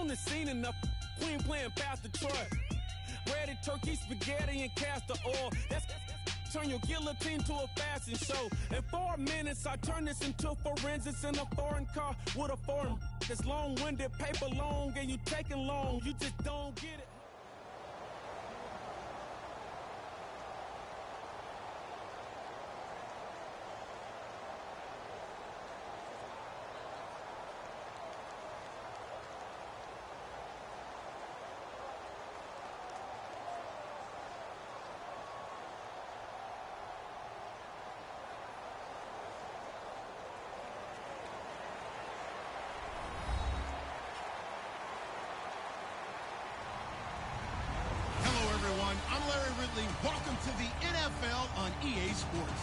on the scene enough. Queen playing Pastor Troy. Ready turkey, spaghetti, and castor oil. That's turn your guillotine to a fashion show. In 4 minutes, I turn this into forensics in a foreign car with a foreign. It's long-winded, paper long, and you taking long. You just don't get it. Welcome to the NFL on EA Sports.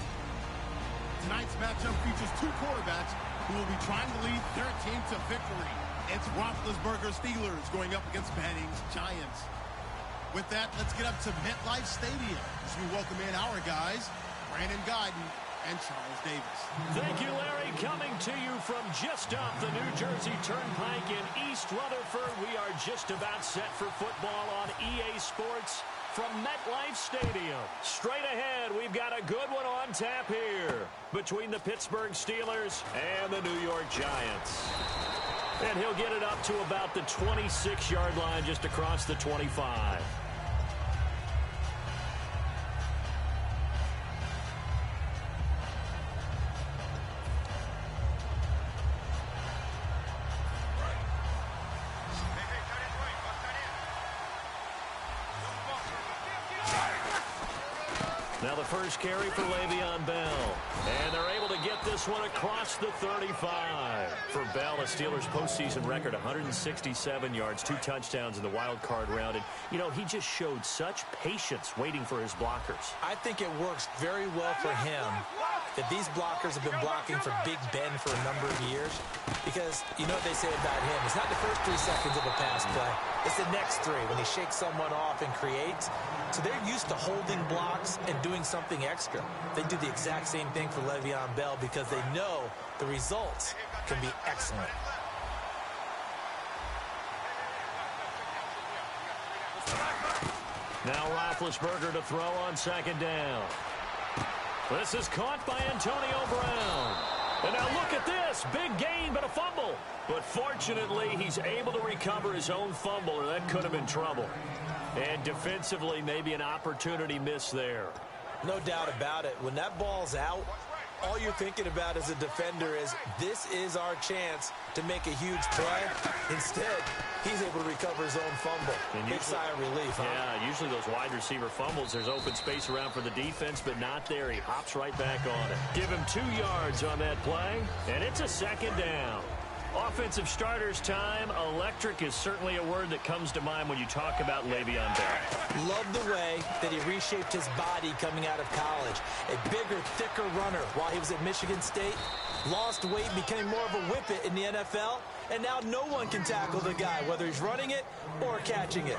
Tonight's matchup features two quarterbacks who will be trying to lead their team to victory. It's Roethlisberger's Steelers going up against Manning's Giants. With that, let's get up to MetLife Stadium as we welcome in our guys, Brandon Guyton and Charles Davis. Thank you, Larry. Coming to you from just off the New Jersey Turnpike in East Rutherford, we are just about set for football on EA Sports from MetLife Stadium. Straight ahead, we've got a good one on tap here between the Pittsburgh Steelers and the New York Giants. And he'll get it up to about the 26-yard line, just across the 25. Now the first carry for Le'Veon Bell. And they're able to get this one across the 35. For Bell, a Steelers postseason record, 167 yards, 2 touchdowns in the wild card round. And, you know, he just showed such patience waiting for his blockers. I think it works very well for him that these blockers have been blocking for Big Ben for a number of years. Because you know what they say about him. It's not the first 3 seconds of a pass play. It's the next 3 when he shakes someone off and creates. So they're used to holding blocks and doing something extra. They do the exact same thing for Le'Veon Bell because they know the results can be excellent. Now Roethlisberger to throw on second down. This is caught by Antonio Brown. And now look at this. Big gain, but a fumble. But fortunately, he's able to recover his own fumble, or that could have been trouble. And defensively, maybe an opportunity missed there. No doubt about it. When that ball's out, all you're thinking about as a defender is, this is our chance to make a huge play. Instead, he's able to recover his own fumble. And big sigh of relief, huh? Yeah, usually those wide receiver fumbles, there's open space around for the defense, but not there. He hops right back on it. Give him 2 yards on that play, and it's a second down. Offensive starters time. Electric is certainly a word that comes to mind when you talk about Le'Veon Bell. Love the way that he reshaped his body coming out of college. A bigger, thicker runner while he was at Michigan State. Lost weight, became more of a whippet in the NFL. And now no one can tackle the guy, whether he's running it or catching it.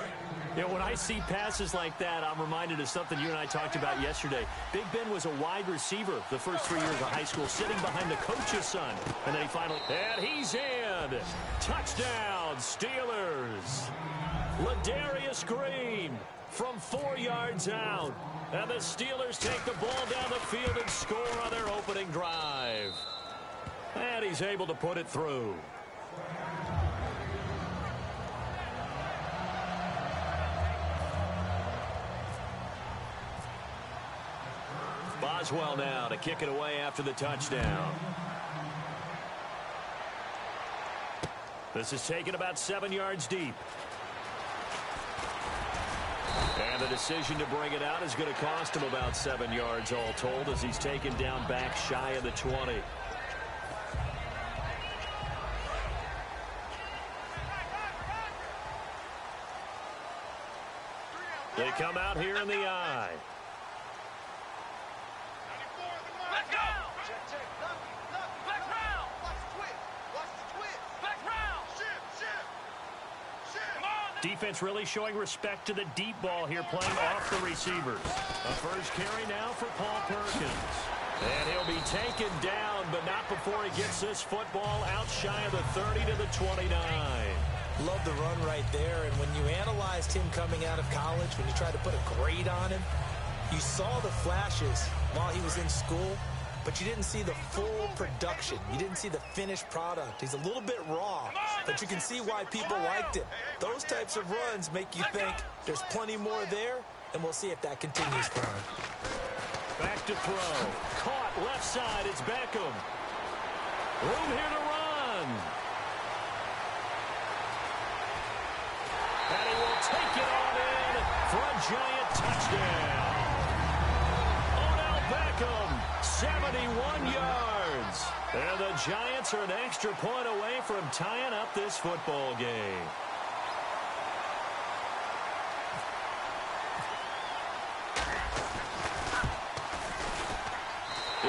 You know, when I see passes like that, I'm reminded of something you and I talked about yesterday. Big Ben was a wide receiver the first 3 years of high school, sitting behind the coach's son. And then he finally... And he's in! Touchdown, Steelers! Ladarius Green from 4 yards out. And the Steelers take the ball down the field and score on their opening drive. And he's able to put it through. Boswell now to kick it away after the touchdown. This is taken about 7 yards deep. And the decision to bring it out is going to cost him about 7 yards all told, as he's taken down back shy of the 20. They come out here in the eye. Let's go! Back round! Watch the twist! Back round! Shift! Defense really showing respect to the deep ball here, playing off the receivers. A first carry now for Paul Perkins. And he'll be taken down, but not before he gets this football out shy of the 30 to the 29. Love the run right there. And when you analyzed him coming out of college, when you tried to put a grade on him, you saw the flashes while he was in school, but you didn't see the full production. You didn't see the finished product. He's a little bit raw, but you can see why people liked him. Those types of runs make you think there's plenty more there, and we'll see if that continues for him. Back to throw. Caught left side. It's Beckham. Room here to run. And he will take it on in for a giant touchdown. Odell Beckham, 71 yards. And the Giants are an extra point away from tying up this football game.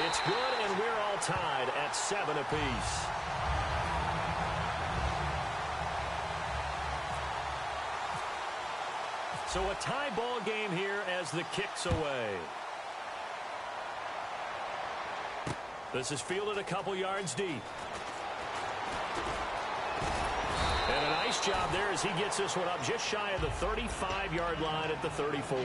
It's good, and we're all tied at 7 apiece. So a tie ball game here as the kick's away. This is fielded a couple yards deep. And a nice job there as he gets this one up just shy of the 35-yard line at the 34.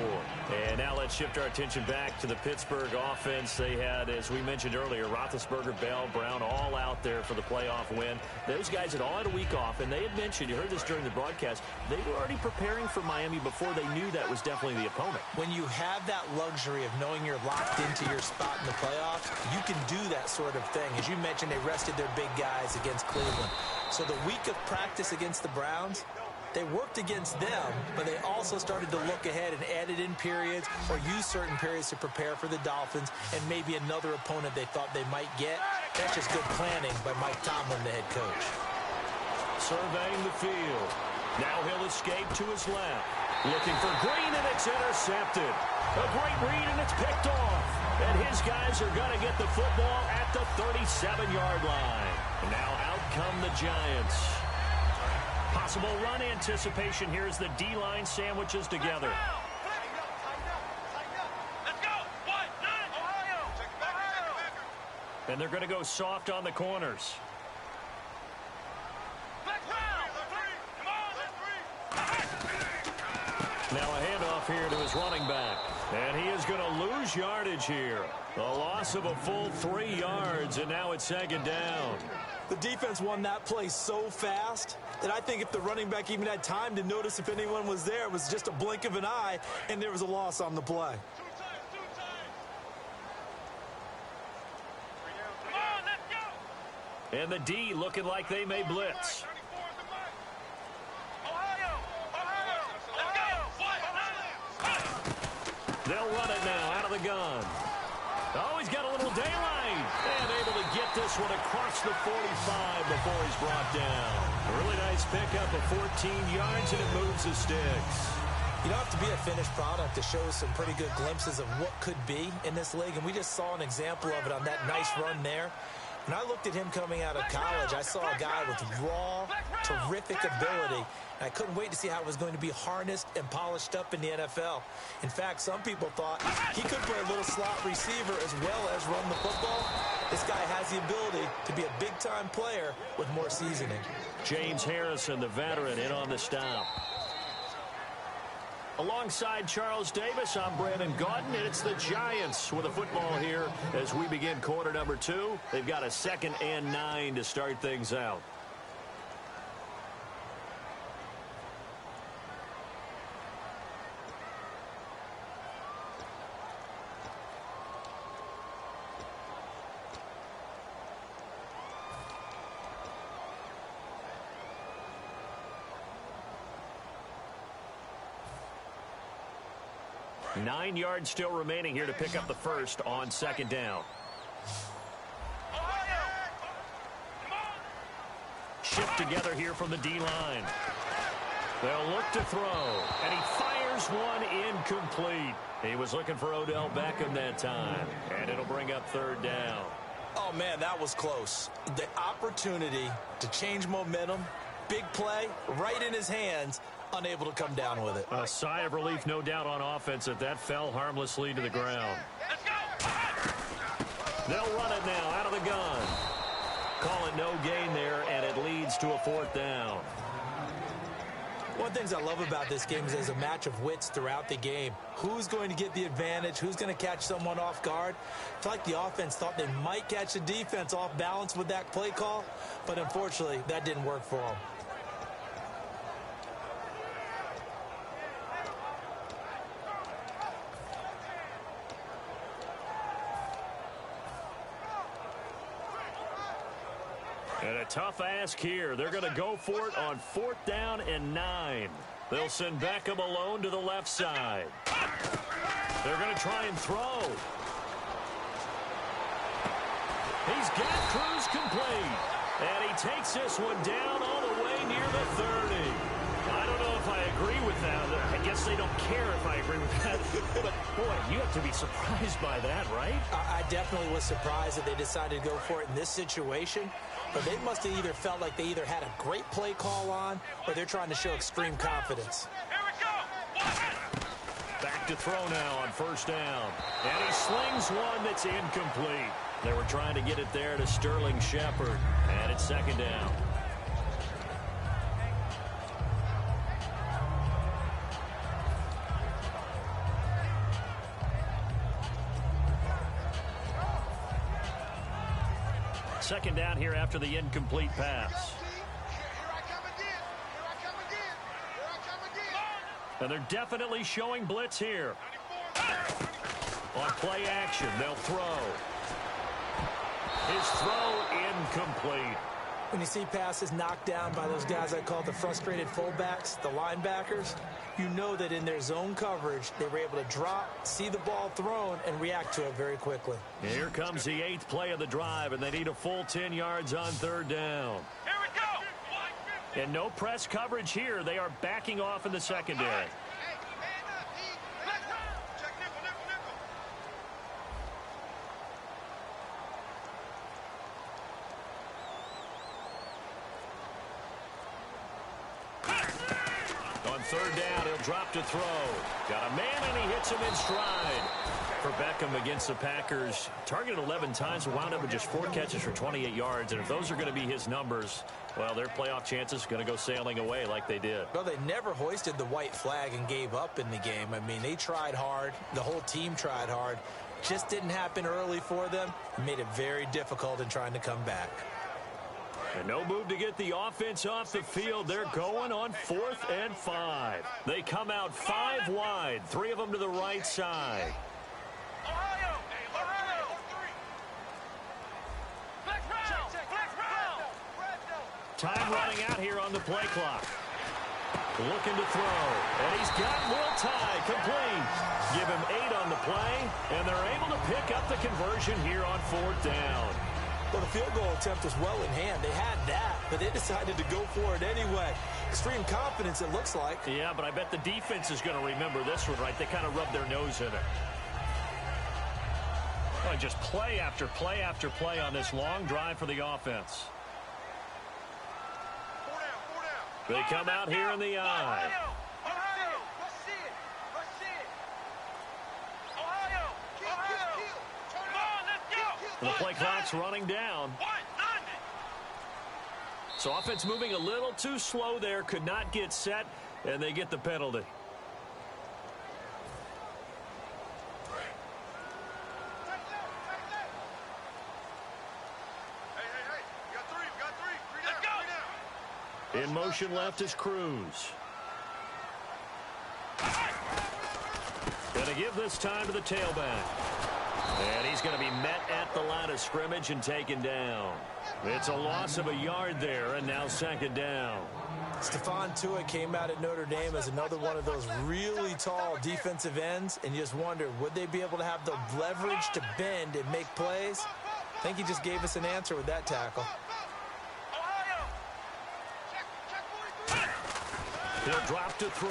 And now let's shift our attention back to the Pittsburgh offense. They had, as we mentioned earlier, Roethlisberger, Bell, Brown all out there for the playoff win. Those guys had all had a week off, and they had mentioned, you heard this during the broadcast, they were already preparing for Miami before they knew that was definitely the opponent. When you have that luxury of knowing you're locked into your spot in the playoffs, you can do that sort of thing. As you mentioned, they rested their big guys against Cleveland. So the week of practice against the Browns, they worked against them, but they also started to look ahead and added in periods or used certain periods to prepare for the Dolphins and maybe another opponent they thought they might get. That's just good planning by Mike Tomlin, the head coach. Surveying the field. Now he'll escape to his left. Looking for Green, and it's intercepted. A great read, and it's picked off. And his guys are going to get the football at the 37-yard line. And now out come the Giants. Possible run anticipation here as the D-line sandwiches together. Let's go. 1-9. Ohio. And they're going to go soft on the corners. Now a handoff here to his running back. And he is going to lose yardage here. A loss of a full 3 yards, and now it's second down. The defense won that play so fast that I think if the running back even had time to notice if anyone was there, it was just a blink of an eye, and there was a loss on the play. Come on, let's go. And the D looking like they may blitz. They'll run it now out of the gun. Oh, he's got a little daylight. And able to get this one across the 45 before he's brought down. A really nice pickup of 14 yards, and it moves the sticks. You don't have to be a finished product to show some pretty good glimpses of what could be in this league, and we just saw an example of it on that nice run there. When I looked at him coming out of college, I saw a guy with raw, terrific ability, and I couldn't wait to see how it was going to be harnessed and polished up in the NFL. In fact, some people thought he could play a little slot receiver as well as run the football. This guy has the ability to be a big-time player with more seasoning. James Harrison, the veteran, in on the stop. Alongside Charles Davis, I'm Brandon Gaudin, and it's the Giants with the football here as we begin quarter number 2. They've got a 2nd and 9 to start things out. Nine yards still remaining here to pick up the first on 2nd down. Shift together here from the D-line. They'll look to throw, and he fires one incomplete. He was looking for Odell Beckham that time, and it'll bring up 3rd down. Oh, man, that was close. The opportunity to change momentum, big play, right in his hands, unable to come down with it. A sigh of relief, no doubt, on offense that fell harmlessly to the ground. They'll run it now out of the gun. Call it no gain there, and it leads to a 4th down. One of the things I love about this game is there's a match of wits throughout the game. Who's going to get the advantage? Who's going to catch someone off guard? I feel like the offense thought they might catch the defense off balance with that play call, but unfortunately, that didn't work for them. And a tough ask here. They're going to go for it on 4th down and 9. They'll send Beckham alone to the left side. They're going to try and throw. He's got Cruz complete. And he takes this one down all the way near the 30. I don't know if I agree with that. I guess they don't care if I agree with that. But, boy, you have to be surprised by that, right? I definitely was surprised that they decided to go for it in this situation. But they must have either felt like they either had a great play call on or they're trying to show extreme confidence. Here we go. Back to throw now on 1st down. And he slings one that's incomplete. They were trying to get it there to Sterling Shepard. And it's 2nd down. Second down here after the incomplete pass. And they're definitely showing blitz here. On play action, they'll throw. His throw incomplete. When you see passes knocked down by those guys I call the frustrated fullbacks, the linebackers, you know that in their zone coverage, they were able to drop, see the ball thrown, and react to it very quickly. Here comes the 8th play of the drive, and they need a full 10 yards on 3rd down. Here we go. And no press coverage here. They are backing off in the secondary. On 3rd down, he'll drop to throw. Got a man, and he hits him in stride. For Beckham against the Packers, targeted 11 times, wound up with just 4 catches for 28 yards. And if those are going to be his numbers, well, their playoff chances are going to go sailing away like they did. Well, they never hoisted the white flag and gave up in the game. I mean, they tried hard. The whole team tried hard. Just didn't happen early for them. It made it very difficult in trying to come back. And no move to get the offense off the field. They're going on 4th and 5. They come out 5 wide, 3 of them to the right side. Ohio. Flex round. Time running out here on the play clock. Looking to throw. And he's got Will Tye complete. Give him 8 on the play, and they're able to pick up the conversion here on 4th down. Well, the field goal attempt was well in hand. They had that, but they decided to go for it anyway. Extreme confidence, it looks like. Yeah, but I bet the defense is going to remember this one, right? They kind of rubbed their nose in it. Well, just play after play after play on this long drive for the offense. They come out here in the eye. The play clock's running down. So offense moving a little too slow there. Could not get set, and they get the penalty. In motion left is Cruz. Gonna give this time to the tailback. And he's going to be met at the line of scrimmage and taken down. It's a loss of a yard there, and now 2nd down. Stephon Tuitt came out at Notre Dame as another one of those really tall defensive ends, and you just wonder, would they be able to have the leverage to bend and make plays? I think he just gave us an answer with that tackle. He'll drop to throw.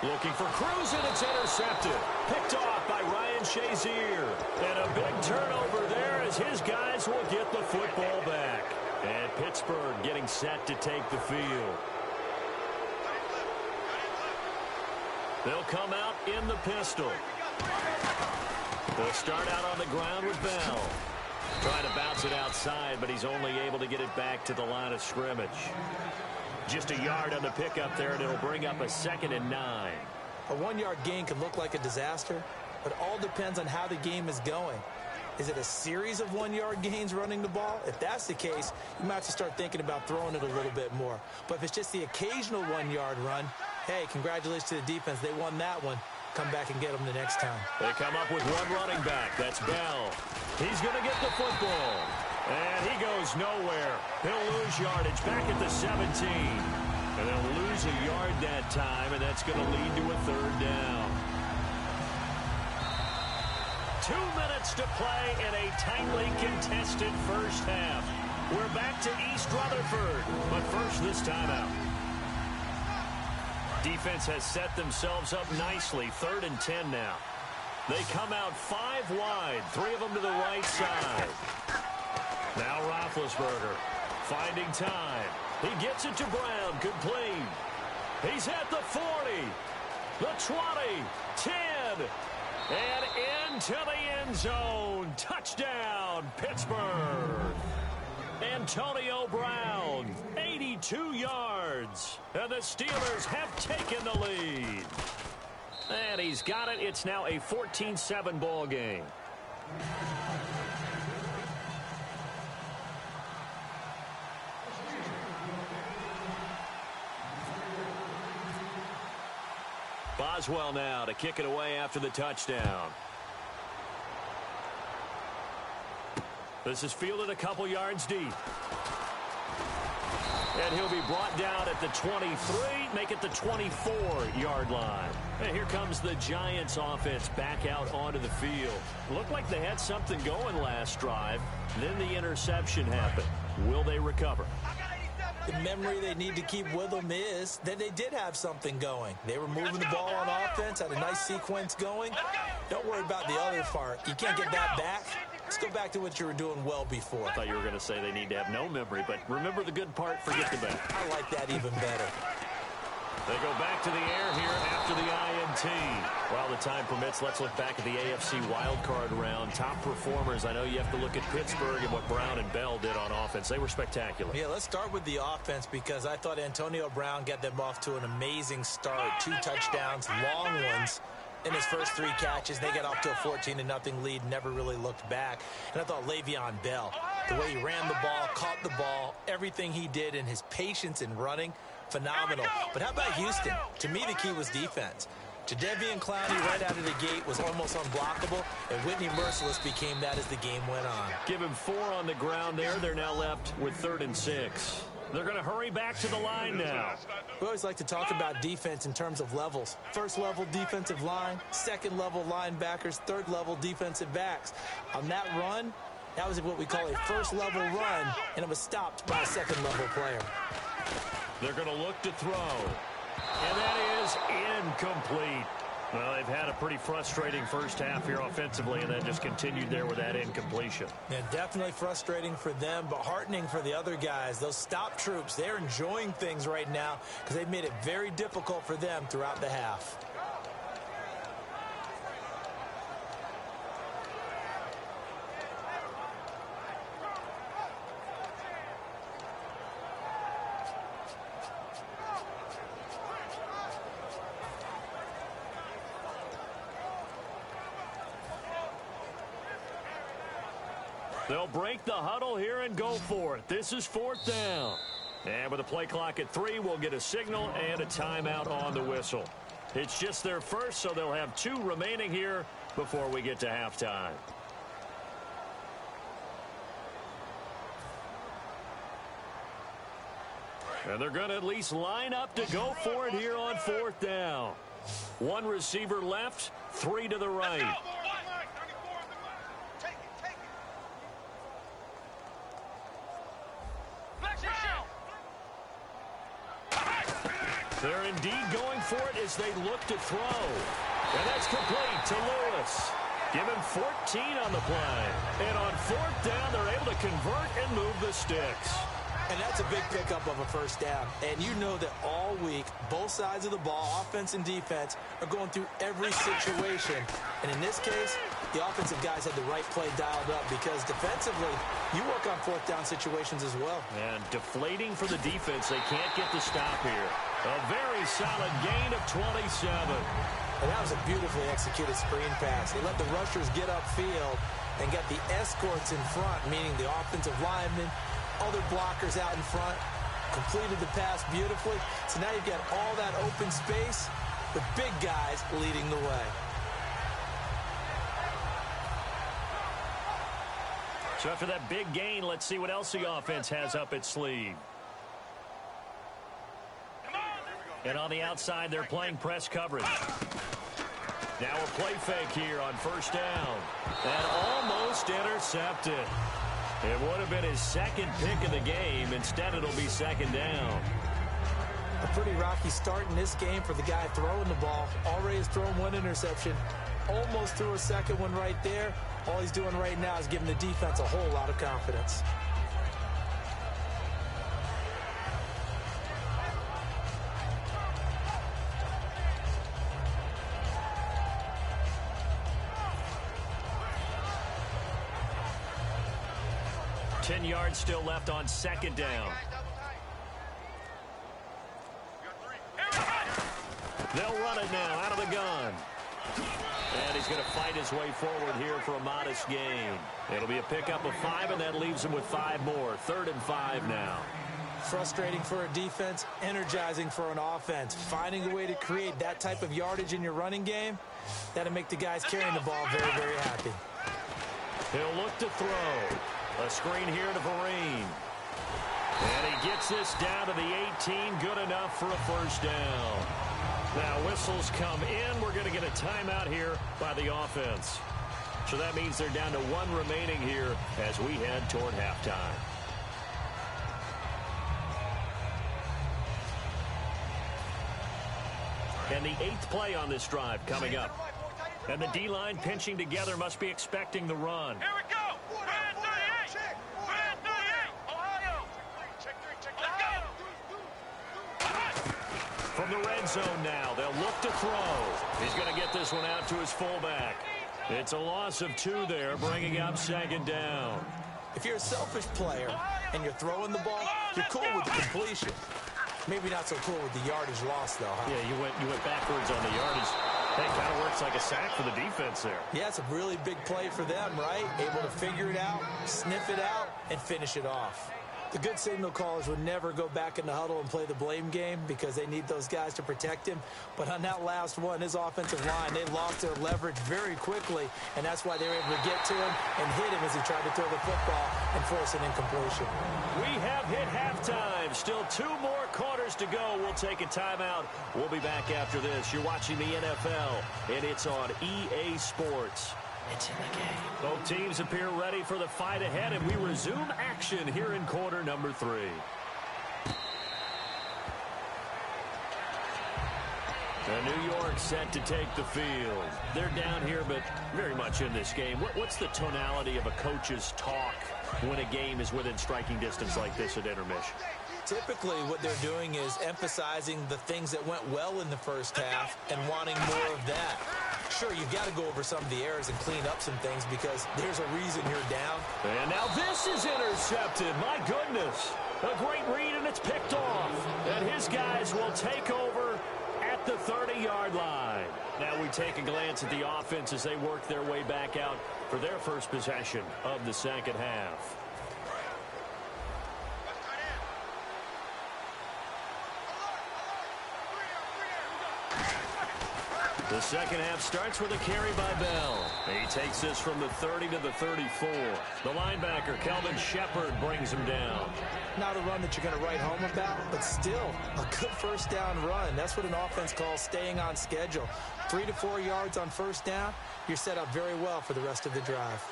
Looking for Cruz, and it's intercepted. Picked off by Ryan Shazier. And a big turnover there as his guys will get the football back. And Pittsburgh getting set to take the field. They'll come out in the pistol. They'll start out on the ground with Bell. Trying to bounce it outside, but he's only able to get it back to the line of scrimmage. Just a yard on the pickup there, and it'll bring up a 2nd and 9. A 1-yard gain can look like a disaster, but it all depends on how the game is going. Is it a series of 1-yard gains running the ball? If that's the case, you might have to start thinking about throwing it a little bit more. But if it's just the occasional 1-yard run, hey, congratulations to the defense. They won that one. Come back and get them the next time. They come up with one running back. That's Bell. He's going to get the football. And he goes nowhere. He'll lose yardage back at the 17. And they'll lose a yard that time, and that's going to lead to a 3rd down. 2 minutes to play in a tightly contested first half. We're back to East Rutherford, but first this timeout. Defense has set themselves up nicely. 3rd and 10 now. They come out 5 wide, 3 of them to the right side. Now Roethlisberger finding time. He gets it to Brown, complete. He's at the 40, the 20, 10, and into the end zone. Touchdown, Pittsburgh. Antonio Brown, 82 yards. And the Steelers have taken the lead. And he's got it. It's now a 14-7 ball game. Boswell now to kick it away after the touchdown. This is fielded a couple yards deep. And he'll be brought down at the 23, make it the 24-yard line. And here comes the Giants offense back out onto the field. Looked like they had something going last drive. Then the interception happened. Will they recover? The memory they need to keep with them is that they did have something going. They were moving the ball on offense, had a nice sequence going. Don't worry about the other part. You can't get that back. Let's go back to what you were doing well before. I thought you were going to say they need to have no memory, but remember the good part, forget the bad. I like that even better. They go back to the air here after the INT. While the time permits, let's look back at the AFC wildcard round. Top performers, I know you have to look at Pittsburgh and what Brown and Bell did on offense. They were spectacular. Yeah, let's start with the offense because I thought Antonio Brown got them off to an amazing start. 2 touchdowns, long ones. In his first 3 catches, they got off to a 14-0 lead, never really looked back. And I thought Le'Veon Bell, the way he ran the ball, caught the ball, everything he did and his patience in running, phenomenal. But how about Houston? To me, the key was defense. Jadeveon Clowney right out of the gate was almost unblockable, and Whitney Merciless became that as the game went on. Give him 4 on the ground there. They're now left with 3rd and 6. They're going to hurry back to the line now. We always like to talk about defense in terms of levels. First level defensive line, second level linebackers, third level defensive backs. On that run, that was what we call a first level run, and it was stopped by a second level player. They're going to look to throw. And that is incomplete. Well, they've had a pretty frustrating first half here offensively, and then just continued there with that incompletion. Yeah, definitely frustrating for them, but heartening for the other guys. Those stop troops, they're enjoying things right now because they've made it very difficult for them throughout the half. They'll break the huddle here and go for it. This is 4th down. And with a play clock at 3, we'll get a signal and a timeout on the whistle. It's just their first, so they'll have 2 remaining here before we get to halftime. And they're going to at least line up to go for it here on 4th down. 1 receiver left, 3 to the right. They're indeed going for it as they look to throw. And that's complete to Lewis. Give him 14 on the play. And on 4th down, they're able to convert and move the sticks. And that's a big pickup of a first down. And you know that all week, both sides of the ball, offense and defense, are going through every situation. And in this case, the offensive guys had the right play dialed up because defensively, you work on fourth down situations as well. And deflating for the defense. They can't get the stop here. A very solid gain of 27. And that was a beautifully executed screen pass. They let the rushers get upfield and get the escorts in front, meaning the offensive linemen, other blockers out in front, completed the pass beautifully. So now you've got all that open space with big guys leading the way. So after that big gain, let's see what else the offense has up its sleeve. And on the outside, they're playing press coverage. Now a play fake here on first down. And almost intercepted. It would have been his second pick of the game. Instead, it'll be second down. A pretty rocky start in this game for the guy throwing the ball. Already has thrown one interception. Almost threw a second one right there. All he's doing right now is giving the defense a whole lot of confidence. Ten yards still left on second down. They'll run it now out of the gun. And he's going to fight his way forward here for a modest gain. It'll be a pickup of 5, and that leaves him with 5 more. 3rd and 5 now. Frustrating for a defense, energizing for an offense. Finding a way to create that type of yardage in your running game, that'll make the guys carrying the ball very, very happy. He'll look to throw. A screen here to Vereen. And he gets this down to the 18. Good enough for a first down. Now whistles come in. We're going to get a timeout here by the offense. So that means they're down to 1 remaining here as we head toward halftime. And the 8th play on this drive coming up. And the D-line pinching together must be expecting the run. Here we go. Red 38. Red 38. Ohio. Check 3. Let's go. From the red zone now, they'll look to throw. He's going to get this one out to his fullback. It's a loss of 2 there, bringing up second down. If you're a selfish player and you're throwing the ball, you're cool with the completion. Maybe not so cool with the yardage loss, though, huh? Yeah, you went backwards on the yardage. That kind of works like a sack for the defense there. Yeah, it's a really big play for them, right? Able to figure it out, sniff it out, and finish it off. The good signal callers would never go back in the huddle and play the blame game because they need those guys to protect him. But on that last one, his offensive line, they lost their leverage very quickly, and that's why they were able to get to him and hit him as he tried to throw the football and force an incompletion. We have hit halftime. Still 2 more quarters to go. We'll take a timeout. We'll be back after this. You're watching the NFL, and it's on EA Sports. It's in the game. Both teams appear ready for the fight ahead, and we resume action here in quarter number 3. New York set to take the field. They're down here, but very much in this game. What's the tonality of a coach's talk when a game is within striking distance like this at intermission? Typically, what they're doing is emphasizing the things that went well in the first half and wanting more of that. Sure, you've got to go over some of the errors and clean up some things because there's a reason you're down. And now this is intercepted. My goodness. A great read, and it's picked off. And his guys will take over at the 30-yard line. Now we take a glance at the offense as they work their way back out for their first possession of the second half. The second half starts with a carry by Bell. He takes this from the 30 to the 34. The linebacker, Kelvin Shepard, brings him down. Not a run that you're going to write home about, but still a good first down run. That's what an offense calls staying on schedule. 3 to 4 yards on first down, you're set up very well for the rest of the drive.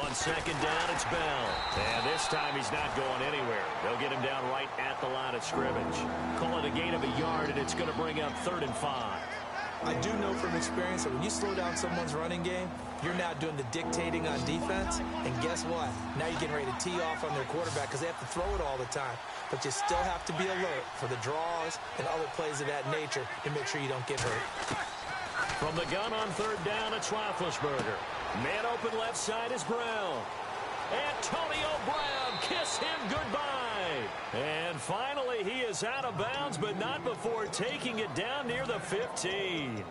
On second down, it's Bell. And this time he's not going anywhere. They'll get him down right at the line of scrimmage. Call it a gain of a yard, and it's going to bring up 3rd and 5. I do know from experience that when you slow down someone's running game, you're now doing the dictating on defense. And guess what? Now you're getting ready to tee off on their quarterback because they have to throw it all the time. But you still have to be alert for the draws and other plays of that nature to make sure you don't get hurt. From the gun on third down, it's Roethlisberger. Man open left side is Brown. Antonio Brown, kiss him goodbye. And finally, he is out of bounds, but not before taking it down near the 15.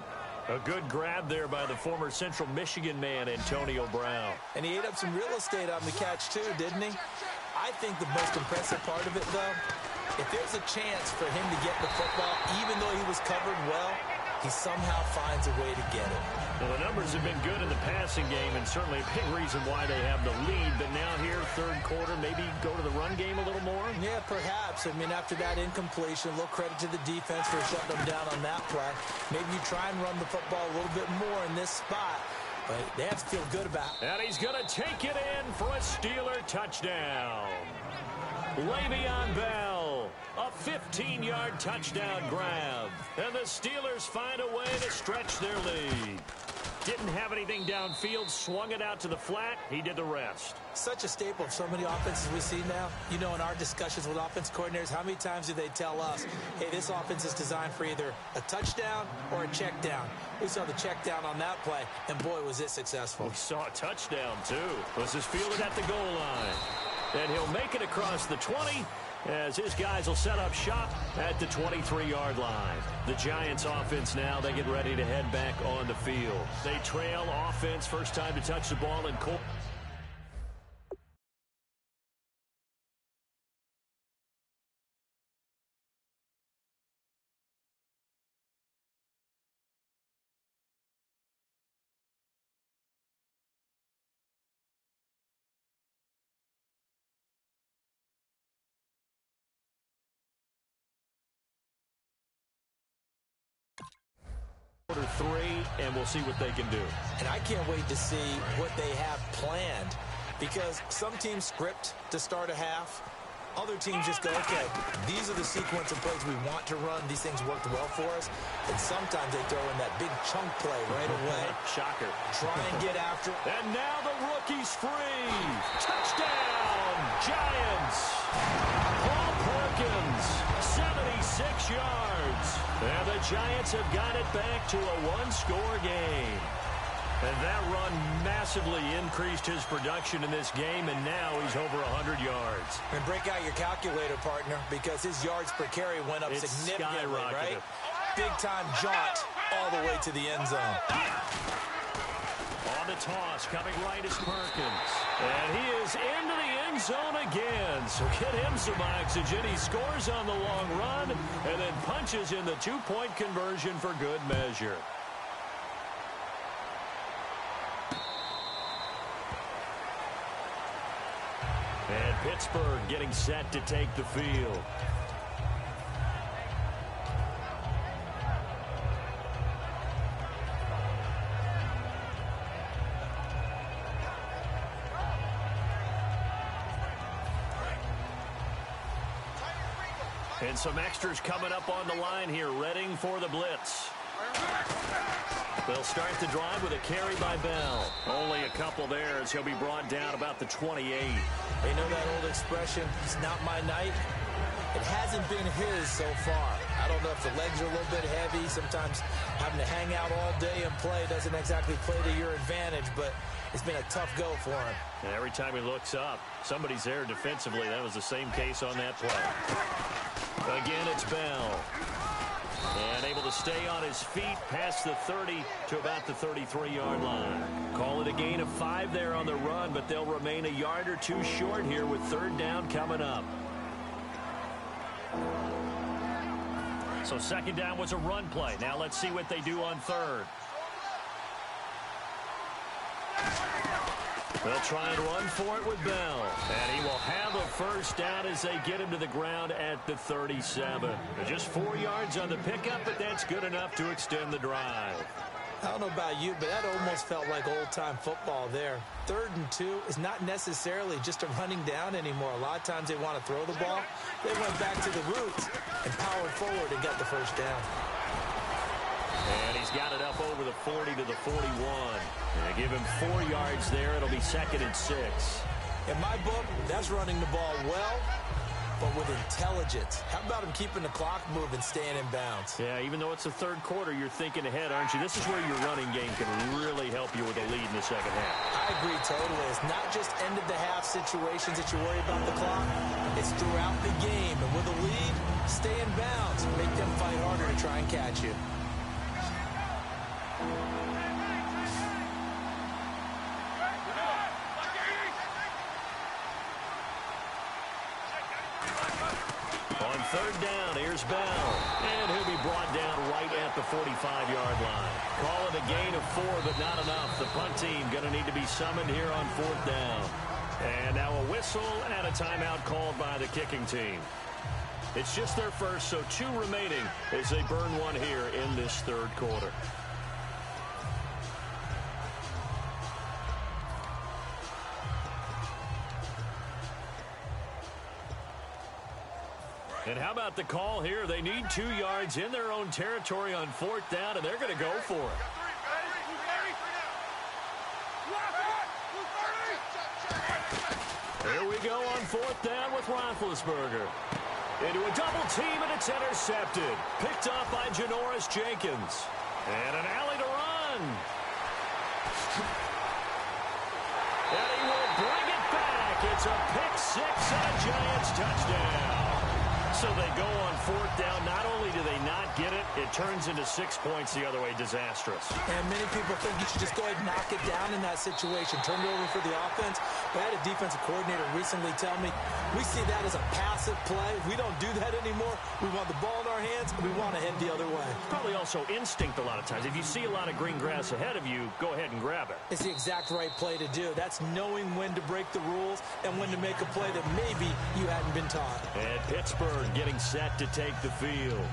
A good grab there by the former Central Michigan man, Antonio Brown. And he ate up some real estate on the catch, too, didn't he? I think the most impressive part of it, though, if there's a chance for him to get the football, even though he was covered well, he somehow finds a way to get it. Well, the numbers have been good in the passing game, and certainly a big reason why they have the lead. But now here, third quarter, maybe go to the run game a little more? Yeah, perhaps. I mean, after that incompletion, a little credit to the defense for shutting them down on that play. Maybe you try and run the football a little bit more in this spot, but they have to feel good about it. And he's going to take it in for a Steeler touchdown. Le'Veon Bell, a 15-yard touchdown grab. And the Steelers find a way to stretch their lead. Didn't have anything downfield, swung it out to the flat. He did the rest. Such a staple of so many offenses we see now. You know, in our discussions with offense coordinators, how many times do they tell us, hey, this offense is designed for either a touchdown or a check down. We saw the check down on that play, and boy, was it successful. We saw a touchdown, too. Was this fielded at the goal line. And he'll make it across the 20 as his guys will set up shop at the 23-yard line. The Giants offense now, they get ready to head back on the field. They trail offense, first time to touch the ball in court. Quarter three, and we'll see what they can do. And I can't wait to see what they have planned, because some teams script to start a half. Other teams just go, okay, these are the sequence of plays we want to run. These things worked well for us. And sometimes they throw in that big chunk play right away. Shocker. Try and get after it. And now the rookie's free. Touchdown, Giants. Paul Perkins, 76 yards. And the Giants have got it back to a one-score game. And that run massively increased his production in this game, and now he's over 100 yards. And break out your calculator, partner, because his yards per carry went up significantly, right? Big-time jaunt all the way to the end zone. On the toss, coming right is Perkins. And he is into the end zone again. So get him some oxygen. He scores on the long run and then punches in the two-point conversion for good measure. And Pittsburgh getting set to take the field. And some extras coming up on the line here, readying for the blitz. They'll start the drive with a carry by Bell. Only a couple there as he'll be brought down about the 28. They know that old expression, it's not my night. It hasn't been his so far. I don't know if the legs are a little bit heavy. Sometimes having to hang out all day and play doesn't exactly play to your advantage, but it's been a tough go for him. And every time he looks up, somebody's there defensively. That was the same case on that play. Again, it's Bell. And able to stay on his feet past the 30 to about the 33-yard line. Call it a gain of 5 there on the run, but they'll remain a yard or two short here with third down coming up. So second down was a run play. Now let's see what they do on third. They'll try and run for it with Bell. And he will have a first down as they get him to the ground at the 37. Just 4 yards on the pickup, but that's good enough to extend the drive. I don't know about you, but that almost felt like old-time football there. 3rd and 2 is not necessarily just a running down anymore. A lot of times they want to throw the ball. They went back to the roots and powered forward and got the first down. And he's got it up over the 40 to the 41. And give him 4 yards there. It'll be 2nd and 6. In my book, that's running the ball well, but with intelligence. How about him keeping the clock moving, staying in bounds? Yeah, even though it's the 3rd quarter, you're thinking ahead, aren't you? This is where your running game can really help you with a lead in the 2nd half. I agree totally. It's not just end-of-the-half situations that you worry about the clock. It's throughout the game. And with a lead, stay in bounds. Make them fight harder to try and catch you. On 3rd down, here's Bell. And he'll be brought down right at the 45-yard line. Call it a gain of 4, but not enough. The punt team going to need to be summoned here on 4th down. And now a whistle and a timeout called by the kicking team. It's just their first, so 2 remaining as they burn one here in this 3rd quarter. And how about the call here? They need 2 yards in their own territory on 4th down, and they're going to go for it. Here we go on 4th down with Roethlisberger. Into a double team, and it's intercepted. Picked up by Janoris Jenkins. And an alley to run. And he will bring it back. It's a pick 6 and a Giants touchdown. So they go on 4th down. Not only do they not get it, it turns into 6 points the other way. Disastrous. And many people think you should just go ahead and knock it down in that situation. Turn it over for the offense. But I had a defensive coordinator recently tell me, we see that as a passive play. We don't do that anymore. We want the ball in our hands, and we want to head the other way. Probably also instinct a lot of times. If you see a lot of green grass ahead of you, go ahead and grab it. It's the exact right play to do. That's knowing when to break the rules and when to make a play that maybe you hadn't been taught. And Pittsburgh getting set to take the field.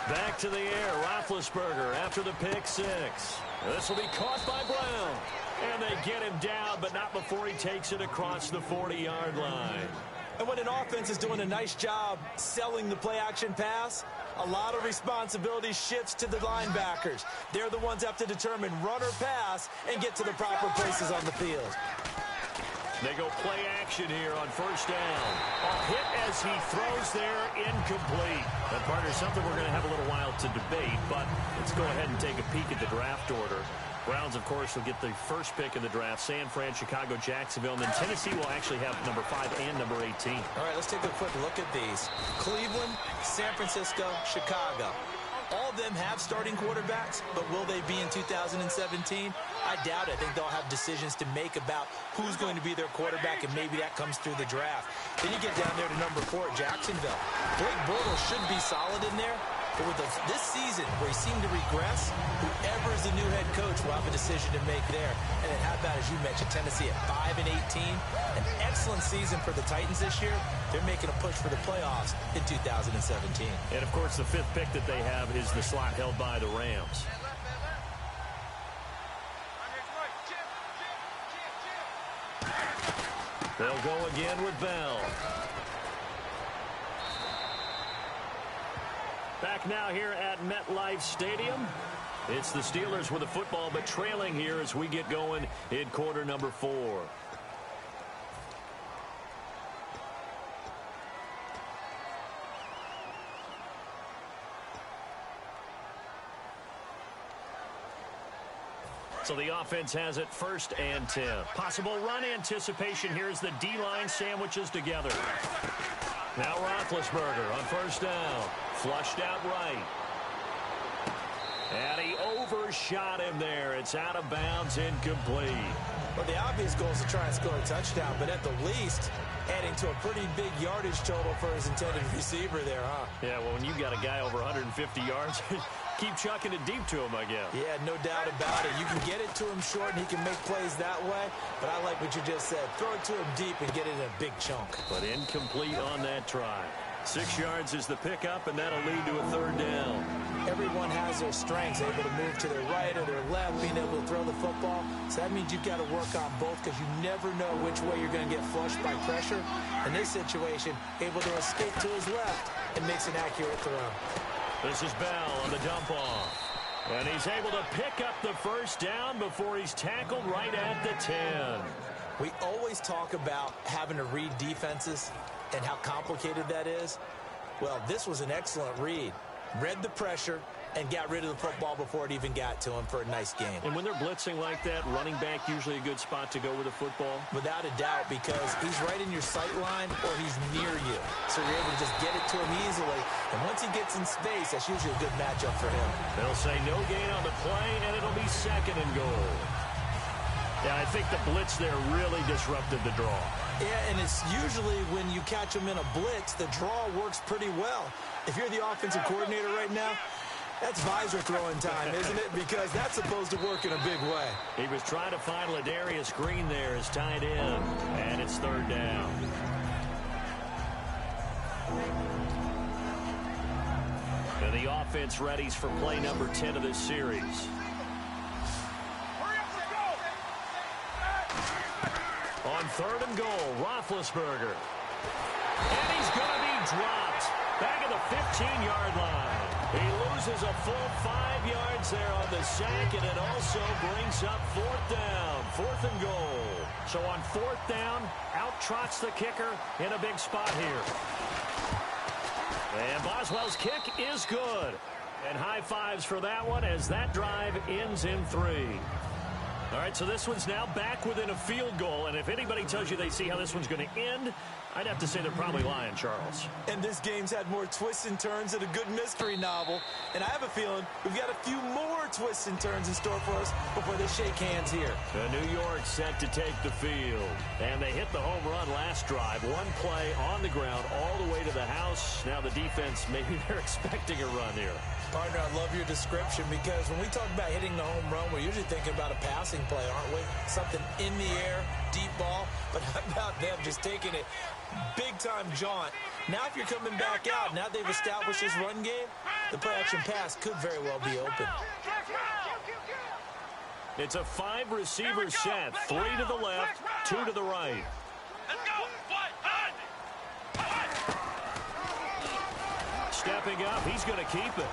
Back to the air, Roethlisberger after the pick 6. This will be caught by Brown. And they get him down, but not before he takes it across the 40-yard line. And when an offense is doing a nice job selling the play-action pass, a lot of responsibility shifts to the linebackers. They're the ones that have to determine run or pass and get to the proper places on the field. They go play action here on 1st down. A hit as he throws there, incomplete. That partner, something we're going to have a little while to debate, but let's go ahead and take a peek at the draft order. Browns, of course, will get the first pick in the draft. San Fran, Chicago, Jacksonville, and then Tennessee will actually have number 5 and number 18. All right, let's take a quick look at these. Cleveland, San Francisco, Chicago. All of them have starting quarterbacks, but will they be in 2017? I doubt it. I think they'll have decisions to make about who's going to be their quarterback, and maybe that comes through the draft. Then you get down there to number 4, Jacksonville. Blake Bortles should be solid in there, but with this season where he seemed to regress, whoever is the new head coach will have a decision to make there. And then how about, as you mentioned, Tennessee at 5-18? An excellent season for the Titans this year. They're making a push for the playoffs in 2017. And, of course, the 5th pick that they have is the slot held by the Rams. They'll go again with Bell. Back now here at MetLife Stadium. It's the Steelers with the football, but trailing here as we get going in quarter number 4. So the offense has it 1st and 10. Possible run anticipation here as the D-line sandwiches together. Now Roethlisberger on 1st down. Flushed out right. And he overshot him there. It's out of bounds, incomplete. Well, the obvious goal is to try and score a touchdown, but at the least, adding to a pretty big yardage total for his intended receiver there, huh? Yeah, well, when you've got a guy over 150 yards, keep chucking it deep to him, I guess. Yeah, no doubt about it. You can get it to him short, and he can make plays that way, but I like what you just said. Throw it to him deep and get it in a big chunk. But incomplete on that try. 6 yards is the pickup, and that'll lead to a third down. Everyone has their strengths, able to move to their right or their left, being able to throw the football. So that means you've got to work on both because you never know which way you're going to get flushed by pressure. In this situation, able to escape to his left and makes an accurate throw. This is Bell on the dump off. And he's able to pick up the first down before he's tackled right at the 10. We always talk about having to read defenses and how complicated that is. Well, this was an excellent read. Read the pressure and got rid of the football before it even got to him for a nice game. And when they're blitzing like that, running back usually a good spot to go with the football? Without a doubt, because he's right in your sight line or he's near you. So you're able to just get it to him easily. And once he gets in space, that's usually a good matchup for him. They'll say no gain on the play, and it'll be 2nd and goal. Yeah, I think the blitz there really disrupted the draw. Yeah, and it's usually when you catch him in a blitz, the draw works pretty well. If you're the offensive coordinator right now, that's visor throwing time, isn't it? Because that's supposed to work in a big way. He was trying to find Ladarius Green there as tight end, and it's 3rd down. And the offense readies for play number 10 of this series. On 3rd and goal, Roethlisberger. And he's going to be dropped back at the 15-yard line. He loses a full 5 yards there on the sack, and it also brings up 4th down, 4th and goal. So on 4th down, out trots the kicker in a big spot here. And Boswell's kick is good. And high fives for that one as that drive ends in 3. All right, so this one's now back within a field goal, and if anybody tells you they see how this one's going to end, I'd have to say they're probably lying, Charles. And this game's had more twists and turns than a good mystery novel, and I have a feeling we've got a few more twists and turns in store for us before they shake hands here. The New York set to take the field, and they hit the home run last drive. One play on the ground all the way to the house. Now the defense, maybe they're expecting a run here. Partner, I love your description because when we talk about hitting the home run, we're usually thinking about a passing play, aren't we? Something in the air, deep ball. But how about them just taking it big-time jaunt? Now if you're coming back out, now they've established this run game, the play-action pass could very well be open. It's a 5-receiver set, 3 to the left, 2 to the right. Stepping up, he's going to keep it.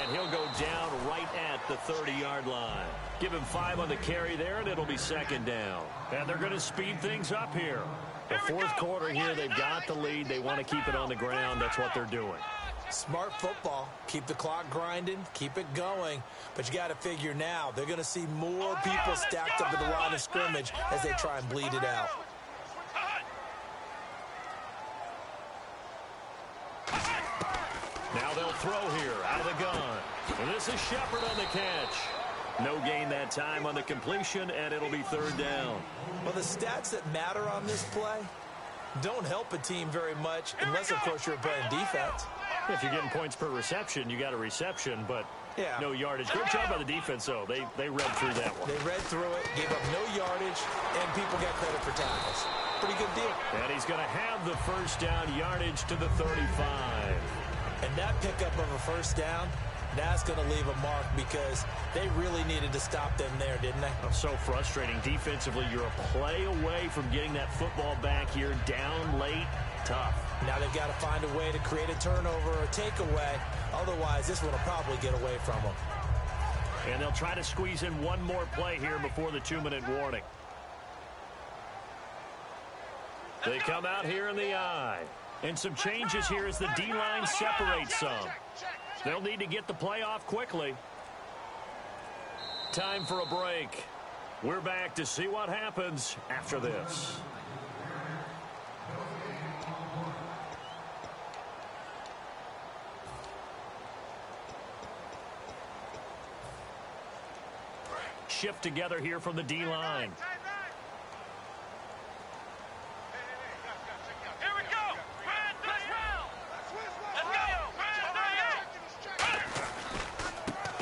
And he'll go down right at the 30-yard line. Give him 5 on the carry there, and it'll be 2nd down. And they're going to speed things up here. The 4th quarter here, they've got the lead. They want to keep it on the ground. That's what they're doing. Smart football. Keep the clock grinding. Keep it going. But you got to figure now, they're going to see more people stacked up at the line of scrimmage as they try and bleed it out. Now they'll throw here out of the gun. And this is Shepard on the catch. No gain that time on the completion, and it'll be 3rd down. Well, the stats that matter on this play don't help a team very much unless, of course, you're playing defense. If you're getting points per reception, you got a reception, but no yardage. Good job by the defense, though. They read through that one. They read through it, gave up no yardage, and people got credit for tackles. Pretty good deal. And he's going to have the first down yardage to the 35. And that pickup of a first down, that's going to leave a mark because they really needed to stop them there, didn't they? So frustrating. Defensively, you're a play away from getting that football back here down late. Tough. Now they've got to find a way to create a turnover or a takeaway. Otherwise, this one will probably get away from them. And they'll try to squeeze in one more play here before the 2-minute warning. They come out here in the eye. And some changes here as the D-line separates some. They'll need to get the play off quickly. Time for a break. We're back to see what happens after this. Shift together here from the D-line.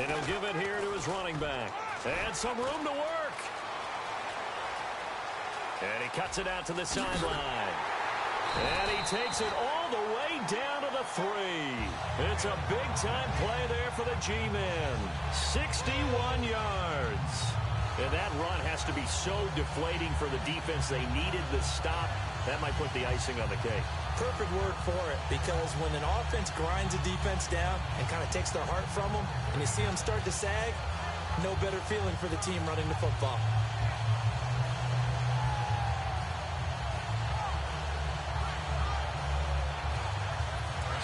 And he'll give it here to his running back. And some room to work. And he cuts it out to the sideline. And he takes it all the way down to the 3. It's a big-time play there for the G-men. 61 yards. And that run has to be so deflating for the defense. They needed the stop. That might put the icing on the cake. Perfect word for it, because when an offense grinds a defense down and kind of takes their heart from them, and you see them start to sag, no better feeling for the team running the football.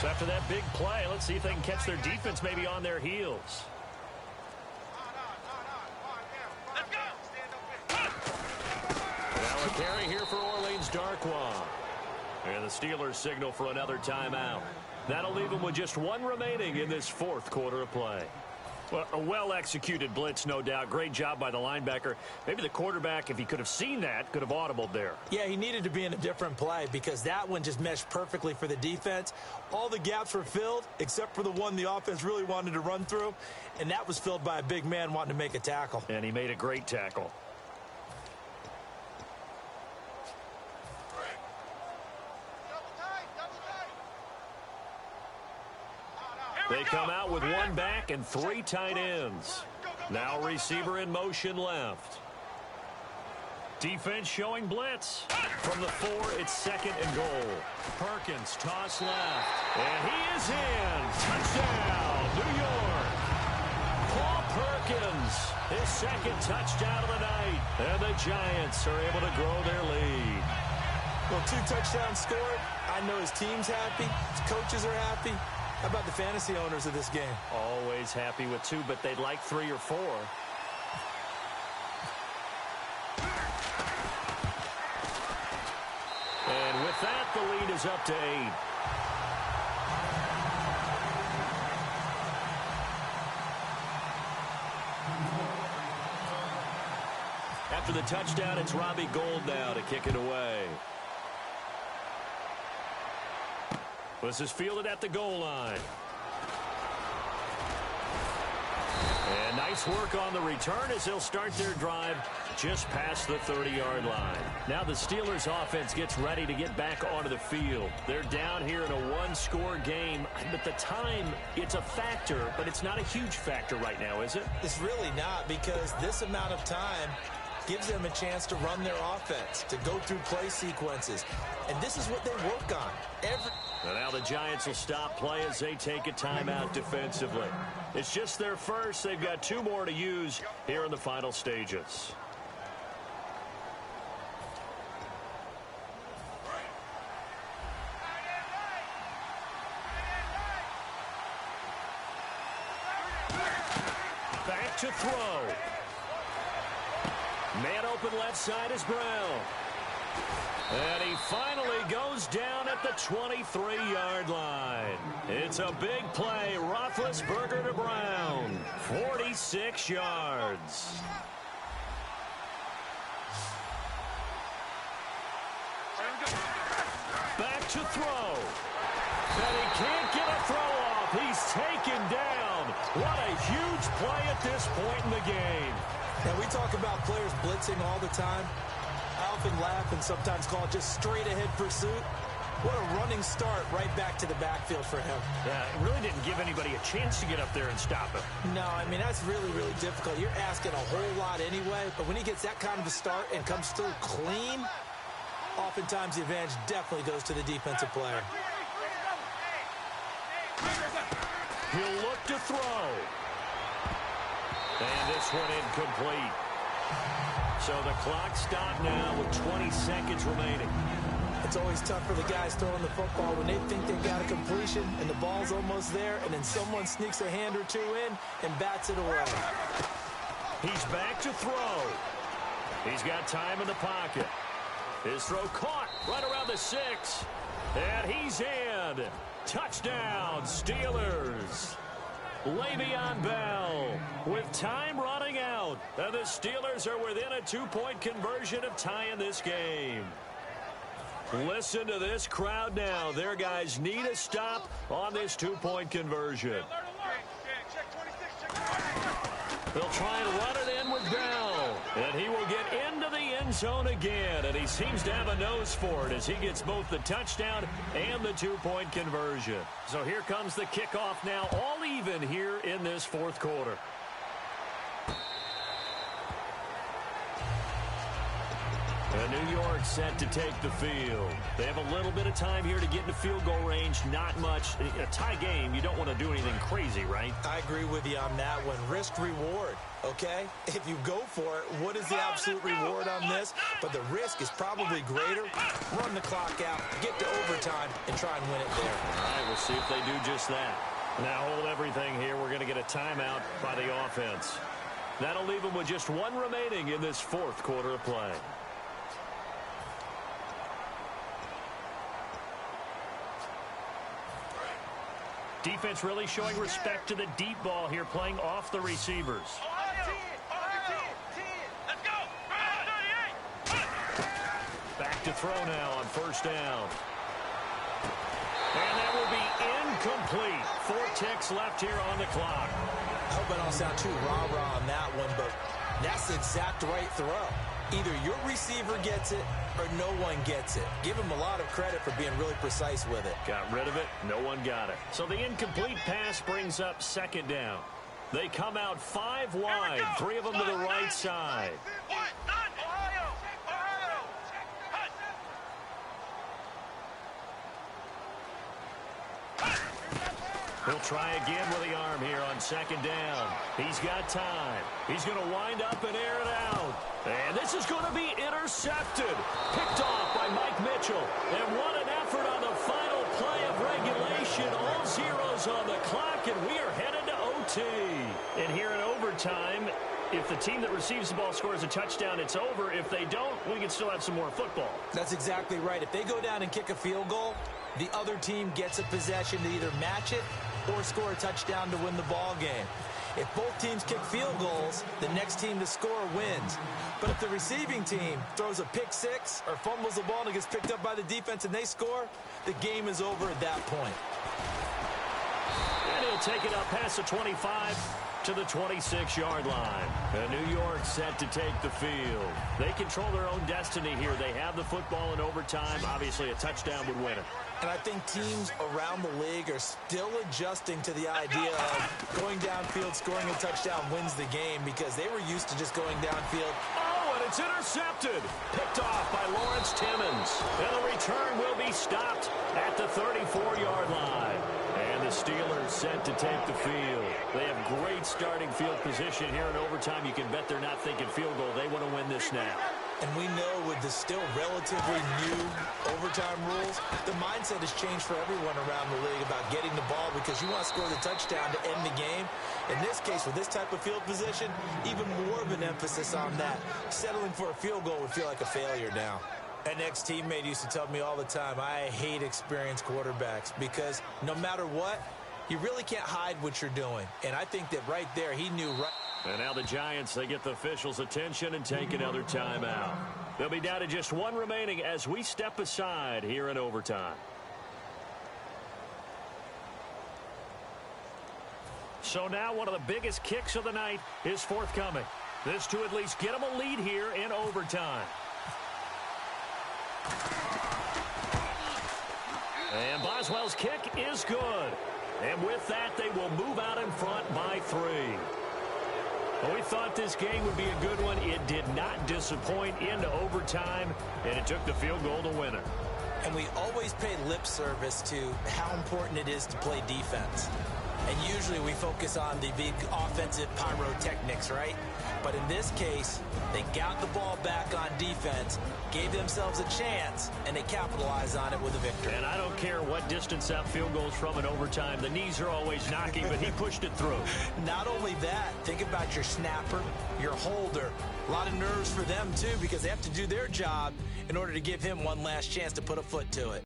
So after that big play, let's see if they can catch their defense maybe on their heels. Now a carry here for Orleans Darkwa. And the Steelers signal for another timeout. That'll leave them with just one remaining in this fourth quarter of play. Well, a well-executed blitz, no doubt. Great job by the linebacker. Maybe the quarterback, if he could have seen that, could have audibled there. Yeah, he needed to be in a different play because that one just meshed perfectly for the defense. All the gaps were filled except for the one the offense really wanted to run through, and that was filled by a big man wanting to make a tackle. And he made a great tackle. They come out with one back and 3 tight ends. Now receiver in motion left. Defense showing blitz. From the 4, it's 2nd and goal. Perkins, toss left. And he is in. Touchdown, New York. Paul Perkins, his 2nd touchdown of the night. And the Giants are able to grow their lead. Well, 2 touchdowns scored. I know his team's happy. His coaches are happy. How about the fantasy owners of this game? Always happy with 2, but they'd like 3 or 4. And with that, the lead is up to 8. After the touchdown, it's Robbie Gould now to kick it away. This is fielded at the goal line. And nice work on the return as they'll start their drive just past the 30-yard line. Now the Steelers offense gets ready to get back onto the field. They're down here in a 1-score game. But the time, it's a factor, but it's not a huge factor right now, is it? It's really not, because this amount of time gives them a chance to run their offense, to go through play sequences. And this is what they work on. And now the Giants will stop play as they take a timeout defensively. It's just their first. They've got 2 more to use here in the final stages. Back to throw. Man open left side is Brown. And he finally goes down at the 23-yard line. It's a big play. Roethlisberger to Brown. 46 yards. Back to throw. And he can't get a throw off. He's taken down. What a huge play at this point in the game. Now, we talk about players blitzing all the time. I often laugh and sometimes call it just straight-ahead pursuit. What a running start right back to the backfield for him. Yeah, it really didn't give anybody a chance to get up there and stop him. No, I mean, that's really, really difficult. You're asking a whole lot anyway, but when he gets that kind of a start and comes through clean, oftentimes the advantage definitely goes to the defensive player. He'll look to throw. And this one incomplete. So the clock stopped now with 20 seconds remaining. It's always tough for the guys throwing the football when they think they've got a completion and the ball's almost there, and then someone sneaks a hand or 2 in and bats it away. He's back to throw. He's got time in the pocket. His throw caught right around the 6. And he's in. Touchdown, Steelers. Le'Veon Bell with time running out. And the Steelers are within a 2-point conversion of tying this game. Listen to this crowd now. Their guys need a stop on this 2-point conversion. They'll try and run it in with Bell. And he will get into the end zone again, and he seems to have a nose for it as he gets both the touchdown and the two-point conversion. So here comes the kickoff now, all even here in this fourth quarter. And New York set to take the field. They have a little bit of time here to get into field goal range. Not much. A tie game, you don't want to do anything crazy, right? I agree with you on that one. Risk-reward, okay? If you go for it, what is the absolute reward on this? But the risk is probably greater. Run the clock out, get to overtime, and try and win it there. All right, we'll see if they do just that. Now hold everything here. We're going to get a timeout by the offense. That'll leave them with just one remaining in this fourth quarter of play. Defense really showing respect to the deep ball here, playing off the receivers. Let's go. Back to throw now on first down. And that will be incomplete. 4 ticks left here on the clock. I hope I don't sound too rah-rah on that one, but that's the exact right throw. Either your receiver gets it or no one gets it. Give him a lot of credit for being really precise with it. Got rid of it. No one got it. So the incomplete pass brings up second down. They come out 5 wide, 3 of them to the right side. He'll try again with the arm here on second down. He's got time. He's going to wind up and air it out. And this is going to be intercepted. Picked off by Mike Mitchell. And what an effort on the final play of regulation. All zeros on the clock, and we are headed to OT. And here in overtime, if the team that receives the ball scores a touchdown, it's over. If they don't, we can still have some more football. That's exactly right. If they go down and kick a field goal, the other team gets a possession to either match it or score a touchdown to win the ball game. If both teams kick field goals, the next team to score wins. But if the receiving team throws a pick six or fumbles the ball and it gets picked up by the defense and they score, the game is over at that point. And he'll take it up past the 25 to the 26-yard line. And New York set to take the field. They control their own destiny here. They have the football in overtime. Obviously, a touchdown would win it. And I think teams around the league are still adjusting to the idea of going downfield, scoring a touchdown wins the game because they were used to just going downfield. Oh, and it's intercepted. Picked off by Lawrence Timmons. And the return will be stopped at the 34-yard line. And the Steelers set to take the field. They have great starting field position here in overtime. You can bet they're not thinking field goal. They want to win this now. And we know with the still relatively new overtime rules, the mindset has changed for everyone around the league about getting the ball because you want to score the touchdown to end the game. In this case, with this type of field position, even more of an emphasis on that. Settling for a field goal would feel like a failure now. An ex-teammate used to tell me all the time, I hate experienced quarterbacks because no matter what, you really can't hide what you're doing. And I think that right there, he knew right. And now the Giants, they get the officials' attention and take another timeout. They'll be down to just one remaining as we step aside here in overtime. So now one of the biggest kicks of the night is forthcoming. This to at least get them a lead here in overtime. And Boswell's kick is good. And with that, they will move out in front by 3. Well, we thought this game would be a good one. It did not disappoint into overtime, and it took the field goal to win it. And we always pay lip service to how important it is to play defense. And usually we focus on the big offensive pyrotechnics, right? But in this case, they got the ball back on defense, gave themselves a chance, and they capitalized on it with a victory. And I don't care what distance that field goes from in overtime. The knees are always knocking, but he pushed it through. Not only that, think about your snapper, your holder. A lot of nerves for them, too, because they have to do their job in order to give him one last chance to put a foot to it.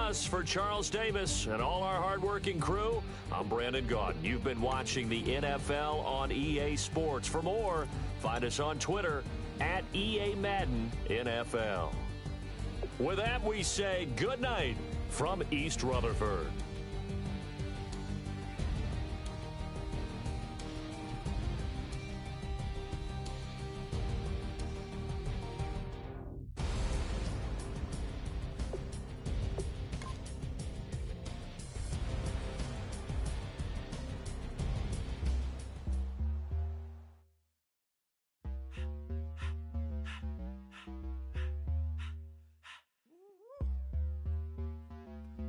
us, for Charles Davis and all our hardworking crew, I'm Brandon Gaudin. You've been watching the NFL on EA Sports. For more, find us on Twitter at EA Madden NFL. With that, we say good night from East Rutherford.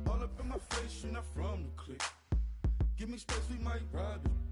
All up in my face, you're not from the clique. Give me space, we might rob it.